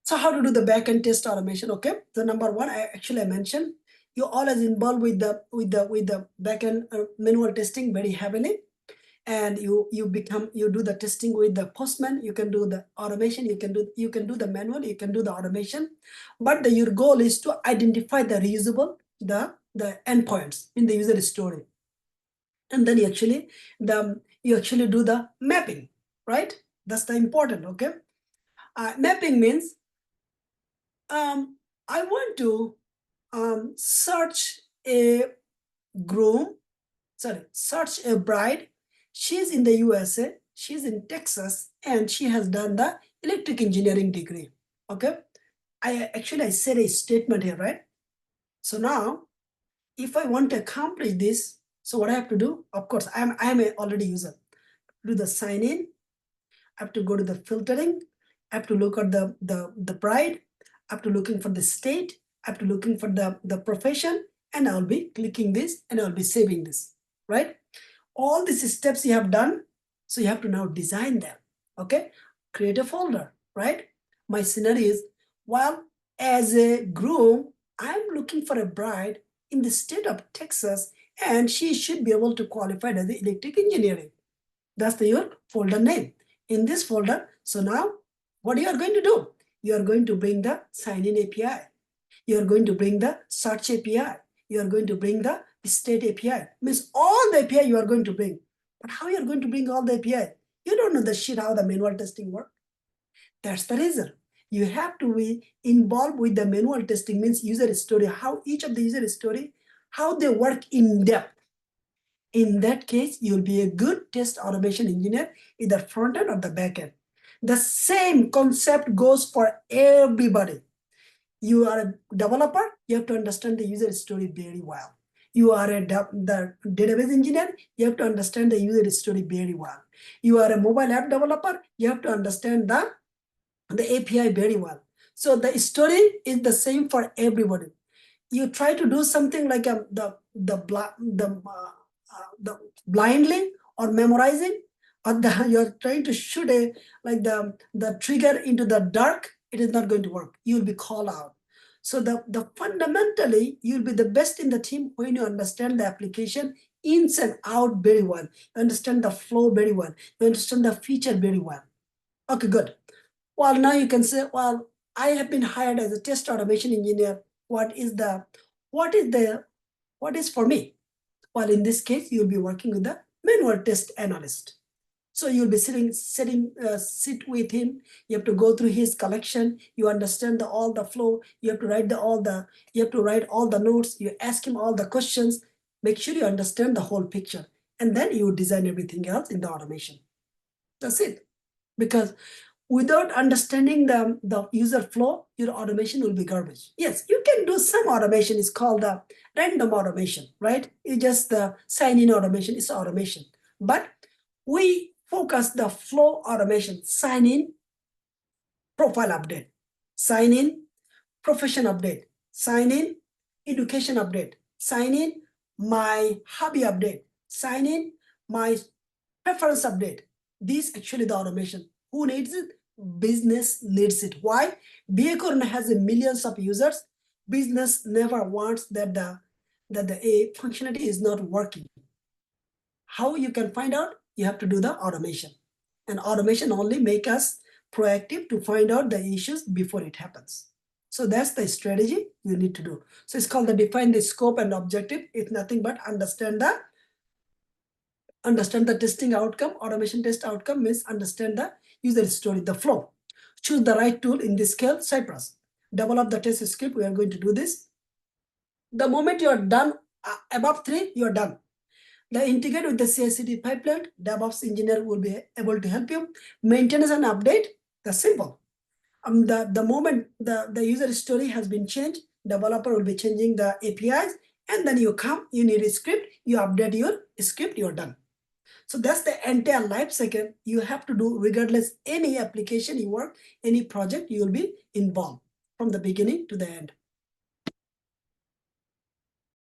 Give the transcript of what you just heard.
So how to do the backend test automation? Okay, so number one, I mentioned you always involved with the backend manual testing very heavily, and you do the testing with the postman. You can do the automation. You can do the manual. You can do the automation, but your goal is to identify the reusable the endpoints in the user story, and then you actually do the mapping, right? That's the important. Okay, mapping means I want to search a groom, search a bride. She's in the USA, she's in Texas, and she has done the electric engineering degree. Okay, I said a statement here, right? So now, if I want to accomplish this, so what I have to do? Of course, I'm a already user. Do the sign in. I have to go to the filtering. I have to look at the bride. I have to looking for the state. I have to looking for the profession, and I'll be clicking this and I'll be saving this, right? All these steps you have done, so you have to now design them. Okay, create a folder, right? My scenario is, well, as a groom, I'm looking for a bride in the state of Texas, and she should be able to qualify as the electric engineering. That's your folder name. In this folder, so now what you are going to do? You are going to bring the sign-in API. You are going to bring the search API. You are going to bring the state API. Means all the API you are going to bring. But how you are going to bring all the API? You don't know the shit how the manual testing works. That's the reason. You have to be involved with the manual testing, means user story, how each of the user story, how they work in depth. In that case, you'll be a good test automation engineer, either front end or the back end. The same concept goes for everybody. You are a developer, you have to understand the user story very well. You are the database engineer, you have to understand the user story very well. You are a mobile app developer, you have to understand the API very well. So the story is the same for everybody. You try to do something like the blindly or memorizing, or you're trying to shoot the trigger into the dark, it is not going to work. You'll be called out. So the fundamentally, you'll be the best in the team when you understand the application ins and out very well. You understand the flow very well. You understand the feature very well. Okay, good. Well, now you can say, well, I have been hired as a test automation engineer. What is for me? Well, in this case, you'll be working with the manual test analyst. So you'll be sit with him. You have to go through his collection. You understand all the flow. You have to write all the notes. You ask him all the questions. Make sure you understand the whole picture, and then you design everything else in the automation. That's it. Because without understanding the user flow, your automation will be garbage. Yes, you can do some automation. It's called the random automation, right? You just the sign-in automation is automation. But we focus the flow automation, sign-in, profile update, sign-in, profession update, sign-in, education update, sign-in, my hobby update, sign-in, my preference update. This actually the automation. Who needs it? Business needs it. Why? Backend has millions of users. Business never wants that the a functionality is not working. How you can find out? You have to do the automation. And automation only make us proactive to find out the issues before it happens. So that's the strategy you need to do. So it's called the define the scope and objective. It's nothing but understand the testing outcome. Automation test outcome means understand the user story, the flow. Choose the right tool, in this case, Cypress. Develop the test script. We are going to do this. The moment you are done, above 3, you are done. The integrate with the CI/CD pipeline, DevOps engineer will be able to help you. Maintenance and update, that's simple. The moment the user story has been changed, developer will be changing the APIs, and then you need a script, you update your script, you're done. So that's the entire life cycle you have to do, regardless any application you work, any project, you will be involved from the beginning to the end.